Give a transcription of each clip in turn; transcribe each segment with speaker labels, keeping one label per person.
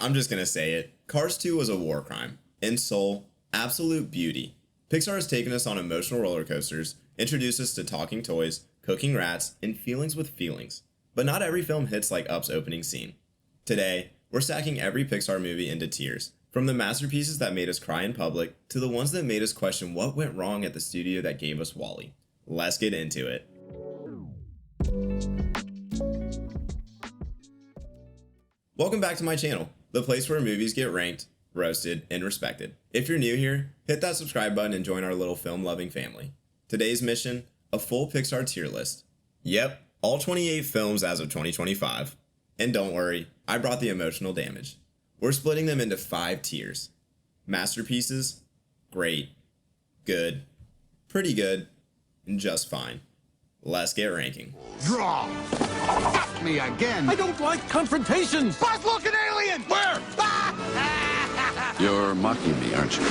Speaker 1: I'm just gonna say it. Cars 2 was a war crime. In soul, absolute beauty. Pixar has taken us on emotional roller coasters, introduced us to talking toys, cooking rats, and feelings with feelings. But not every film hits like Up's opening scene. Today, we're stacking every Pixar movie into tiers, from the masterpieces that made us cry in public to the ones that made us question what went wrong at the studio that gave us WALL-E. Let's get into it. Welcome back to my channel, the place where movies get ranked, roasted, and respected. If you're new here, hit that subscribe button and join our little film-loving family. Today's mission, a full Pixar tier list. Yep, all 28 films as of 2025. And don't worry, I brought the emotional damage. We're splitting them into 5 tiers. Masterpieces, great, good, pretty good, and just fine. Let's get ranking.
Speaker 2: Draw! Got me again!
Speaker 3: I don't like confrontations!
Speaker 2: Boss, look, an alien! Where?
Speaker 4: You're mocking me, aren't you?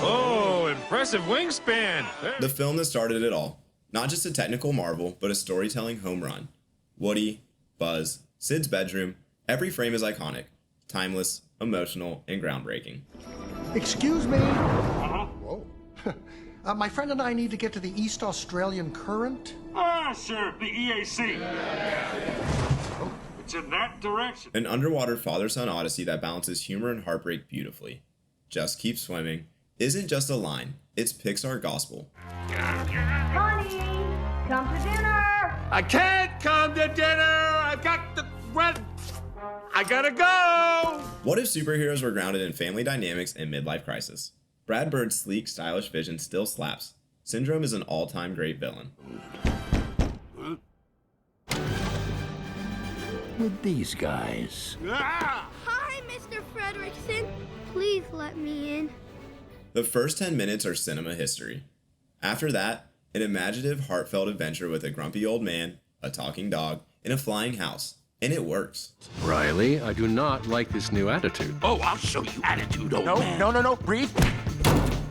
Speaker 3: Oh, impressive wingspan!
Speaker 1: The film that started it all. Not just a technical marvel, but a storytelling home run. Woody, Buzz, Sid's bedroom, every frame is iconic, timeless, emotional, and groundbreaking.
Speaker 5: Excuse me? Whoa. My friend and I need to get to the East Australian Current.
Speaker 6: Sure, the EAC. It's in that direction.
Speaker 1: An underwater father-son odyssey that balances humor and heartbreak beautifully. Just Keep Swimming isn't just a line, it's Pixar gospel.
Speaker 7: Honey, come to dinner.
Speaker 3: I can't come to dinner! I've got the red... I gotta go!
Speaker 1: What if superheroes were grounded in family dynamics and midlife crisis? Brad Bird's sleek, stylish vision still slaps. Syndrome is an all-time great villain.
Speaker 4: With these guys.
Speaker 7: Hi, Mr. Fredrickson. Please let me in.
Speaker 1: The first 10 minutes are cinema history. After that, an imaginative, heartfelt adventure with a grumpy old man, a talking dog, and a flying house. And it works.
Speaker 4: Riley, I do not like this new attitude.
Speaker 2: Oh, I'll show you attitude, old man.
Speaker 3: No, breathe.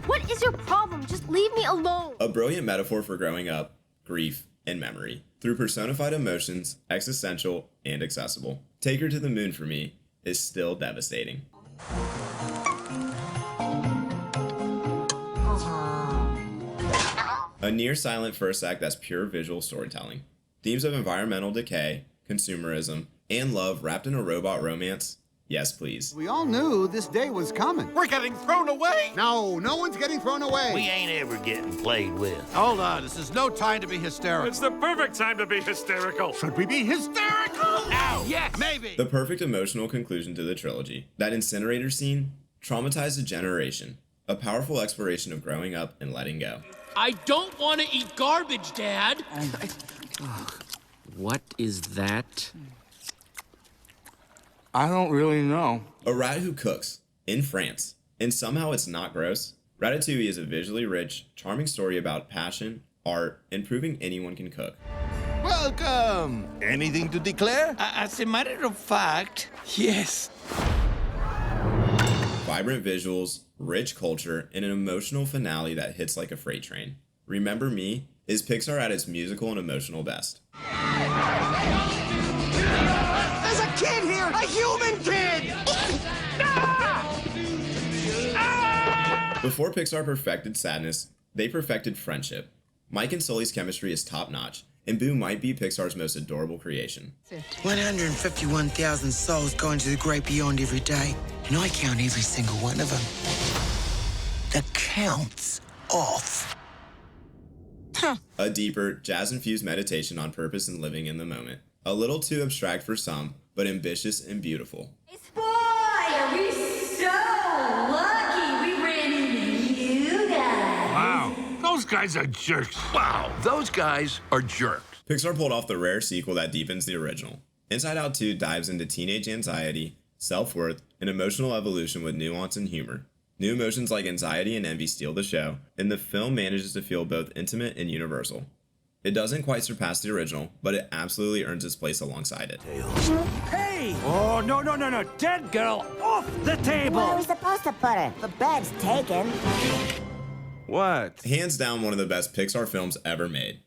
Speaker 7: What is your problem? Just leave me alone.
Speaker 1: A brilliant metaphor for growing up, grief, and memory. Through personified emotions, existential, and accessible. Take Her to the Moon for me is still devastating. A near-silent first act that's pure visual storytelling. Themes of environmental decay, consumerism, and love wrapped in a robot romance? Yes, please.
Speaker 8: We all knew this day was coming.
Speaker 3: We're getting thrown away!
Speaker 8: No, no one's getting thrown away.
Speaker 2: We ain't ever getting played with.
Speaker 8: Hold on, this is no time to be hysterical.
Speaker 6: It's the perfect time to be hysterical.
Speaker 8: Should we be hysterical?
Speaker 2: Ow!
Speaker 8: Yes, maybe.
Speaker 1: The perfect emotional conclusion to the trilogy. That incinerator scene traumatized a generation. A powerful exploration of growing up and letting go.
Speaker 9: I don't want to eat garbage, Dad.
Speaker 10: What is that?
Speaker 8: I don't really know.
Speaker 1: A rat who cooks in France, and somehow it's not gross. Ratatouille is a visually rich, charming story about passion, art, and proving anyone can cook.
Speaker 8: Welcome.
Speaker 2: Anything to declare?
Speaker 9: As a matter of fact, yes.
Speaker 1: Vibrant visuals, rich culture, and an emotional finale that hits like a freight train. Remember Me is Pixar at its musical and emotional best.
Speaker 2: There's a kid here! A human kid!
Speaker 1: Before Pixar perfected sadness, they perfected friendship. Mike and Sully's chemistry is top-notch, and Boo might be Pixar's most adorable creation.
Speaker 11: 151,000 souls go into the great beyond every day, and I count every single one of them. The count's off.
Speaker 1: A deeper, jazz-infused meditation on purpose and living in the moment. A little too abstract for some, but ambitious and beautiful.
Speaker 7: Boy, are we so lucky we ran into you guys.
Speaker 6: Wow, those guys are jerks.
Speaker 4: Wow, those guys are jerks.
Speaker 1: Pixar pulled off the rare sequel that deepens the original. Inside Out 2 dives into teenage anxiety, self-worth, and emotional evolution with nuance and humor. New emotions like anxiety and envy steal the show, and the film manages to feel both intimate and universal. It doesn't quite surpass the original, but it absolutely earns its place alongside it.
Speaker 6: Hey! Oh, no. Dead girl, off the table!
Speaker 7: Where are we supposed to put her? The bed's taken.
Speaker 6: What?
Speaker 1: Hands down one of the best Pixar films ever made.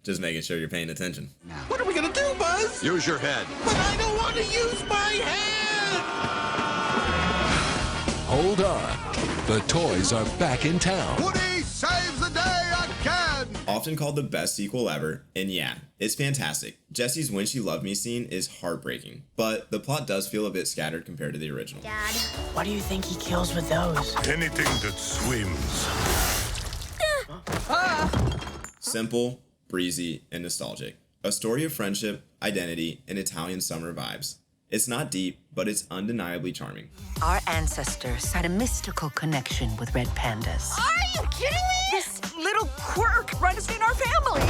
Speaker 1: Just making sure you're paying attention.
Speaker 2: What are we gonna do
Speaker 8: go, Buzz!
Speaker 4: Use your head.
Speaker 8: But I don't want to use my head!
Speaker 10: Hold on. The toys are back in town.
Speaker 8: Woody saves the day again!
Speaker 1: Often called the best sequel ever, and yeah, it's fantastic. Jessie's When She Loved Me scene is heartbreaking, but the plot does feel a bit scattered compared to the original.
Speaker 12: Dad, what do you think he kills with those?
Speaker 13: Anything that swims.
Speaker 1: Simple, breezy, and nostalgic. A story of friendship, identity, and Italian summer vibes. It's not deep, but it's undeniably charming.
Speaker 14: Our ancestors had a mystical connection with red pandas.
Speaker 12: Are you kidding me?
Speaker 14: This little quirk runs in our family.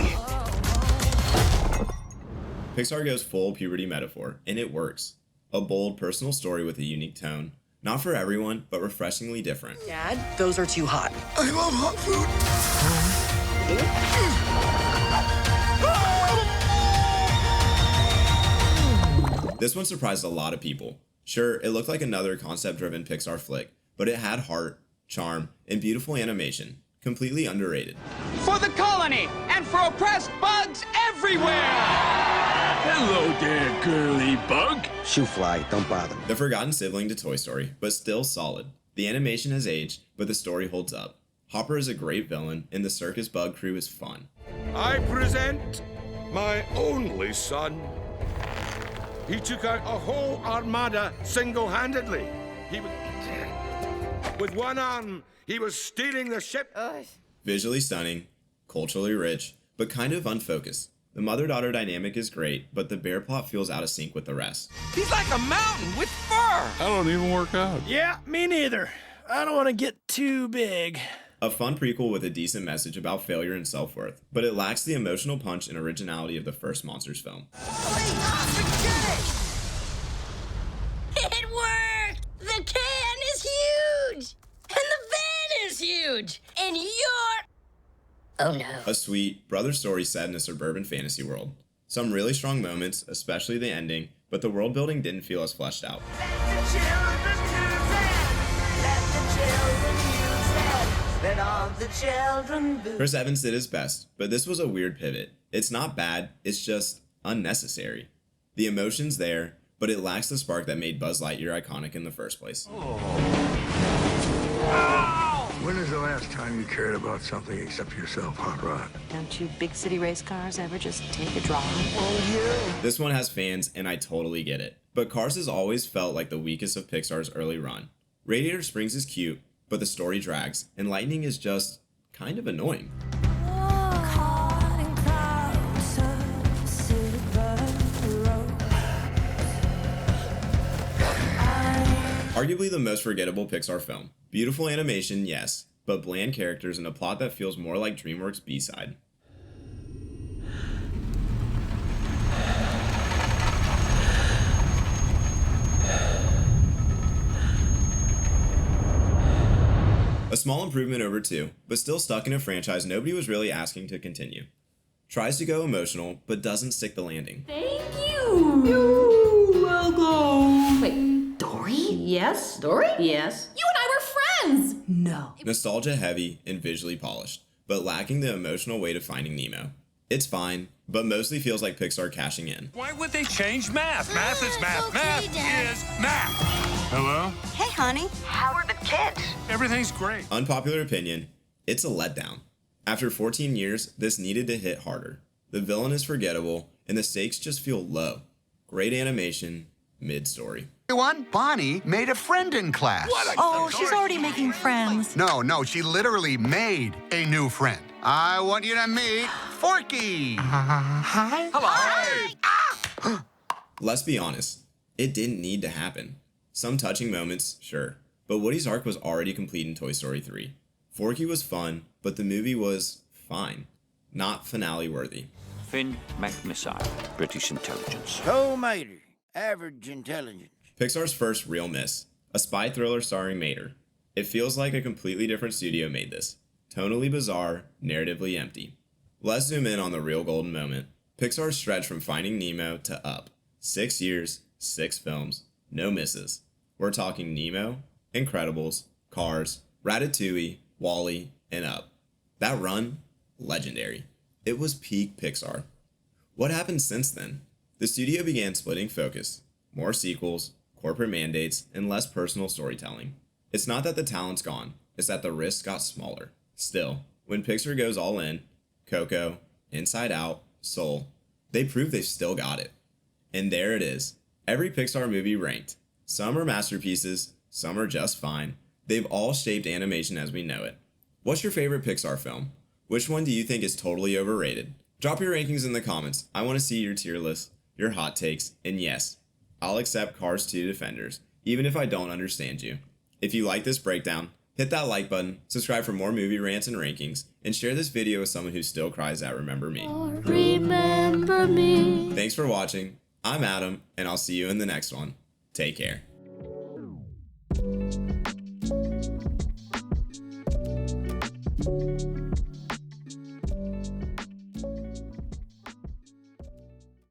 Speaker 1: Pixar goes full puberty metaphor, and it works. A bold, personal story with a unique tone. Not for everyone, but refreshingly different.
Speaker 14: Dad, those are too hot.
Speaker 8: I love hot food!
Speaker 1: This one surprised a lot of people. Sure, it looked like another concept-driven Pixar flick, but it had heart, charm, and beautiful animation. Completely underrated.
Speaker 3: For the colony and for oppressed bugs everywhere! Hello there, girly bug.
Speaker 15: Shoo fly, don't bother me.
Speaker 1: The forgotten sibling to Toy Story, but still solid. The animation has aged, but the story holds up. Hopper is a great villain, and the circus bug crew is fun.
Speaker 13: I present my only son. He took out a whole armada single-handedly. With one arm, he was steering the ship.
Speaker 1: Visually stunning, culturally rich, but kind of unfocused. The mother-daughter dynamic is great, but the bear plot feels out of sync with the rest.
Speaker 3: He's like a mountain with fur.
Speaker 4: I don't even work out.
Speaker 6: Yeah, me neither. I don't want to get too big.
Speaker 1: A fun prequel with a decent message about failure and self-worth, but it lacks the emotional punch and originality of the first Monsters film.
Speaker 7: It worked! The can is huge! And the van is huge! And you're... Oh no.
Speaker 1: A sweet, brother story set in a suburban fantasy world. Some really strong moments, especially the ending, but the world building didn't feel as fleshed out. Chris Evans did his best, but this was a weird pivot. It's not bad, it's just unnecessary. The emotion's there, but it lacks the spark that made Buzz Lightyear iconic in the first place.
Speaker 16: When is the last time you cared about something except yourself, Hot Rod?
Speaker 14: Don't you big city race cars ever just take a drive?
Speaker 1: This one has fans, and I totally get it. But Cars has always felt like the weakest of Pixar's early run. Radiator Springs is cute, but the story drags, and Lightning is just kind of annoying. Arguably the most forgettable Pixar film. Beautiful animation, yes, but bland characters and a plot that feels more like DreamWorks' B-side. A small improvement over 2, but still stuck in a franchise nobody was really asking to continue. Tries to go emotional, but doesn't stick the landing.
Speaker 7: Thank you! You're welcome! Wait, Dory? Yes? Dory? Yes. You and I were friends! No.
Speaker 1: Nostalgia heavy and visually polished, but lacking the emotional weight of Finding Nemo. It's fine, but mostly feels like Pixar cashing in.
Speaker 6: Why would they change math? Math is math.
Speaker 7: Okay,
Speaker 6: Math
Speaker 7: Dad.
Speaker 6: is math. Hello?
Speaker 14: Hey, honey. How are the kids?
Speaker 6: Everything's great.
Speaker 1: Unpopular opinion, it's a letdown. After 14 years, this needed to hit harder. The villain is forgettable, and the stakes just feel low. Great animation, mid-story.
Speaker 8: Everyone, Bonnie made a friend in class.
Speaker 14: Oh, she's already making friends.
Speaker 8: No, she literally made a new friend. I want you to meet Forky.
Speaker 14: Hi.
Speaker 8: Hello.
Speaker 1: Let's be honest, it didn't need to happen. Some touching moments, sure, but Woody's arc was already complete in Toy Story 3. Forky was fun, but the movie was fine, not finale-worthy.
Speaker 17: Finn McMissile, British intelligence.
Speaker 16: Toe Mater, average intelligence.
Speaker 1: Pixar's first real miss, a spy thriller starring Mater. It feels like a completely different studio made this. Tonally bizarre, narratively empty. Let's zoom in on the real golden moment. Pixar's stretch from Finding Nemo to Up. 6 years, 6 films, no misses. We're talking Nemo, Incredibles, Cars, Ratatouille, WALL-E, and Up. That run, legendary. It was peak Pixar. What happened since then? the studio began splitting focus, more sequels, corporate mandates, and less personal storytelling. It's not that the talent's gone, it's that the risks got smaller. Still, when Pixar goes all in, Coco, Inside Out, Soul, they prove they've still got it. And there it is. Every Pixar movie ranked. Some are masterpieces, some are just fine. They've all shaped animation as we know it. What's your favorite Pixar film? Which one do you think is totally overrated? Drop your rankings in the comments. I want to see your tier list, your hot takes, and yes, I'll accept Cars 2 defenders, even if I don't understand you. If you like this breakdown, hit that like button, subscribe for more movie rants and rankings, and share this video with someone who still cries out "Remember Me."
Speaker 7: Remember me.
Speaker 1: Thanks for watching. I'm Adam, and I'll see you in the next one. Take care.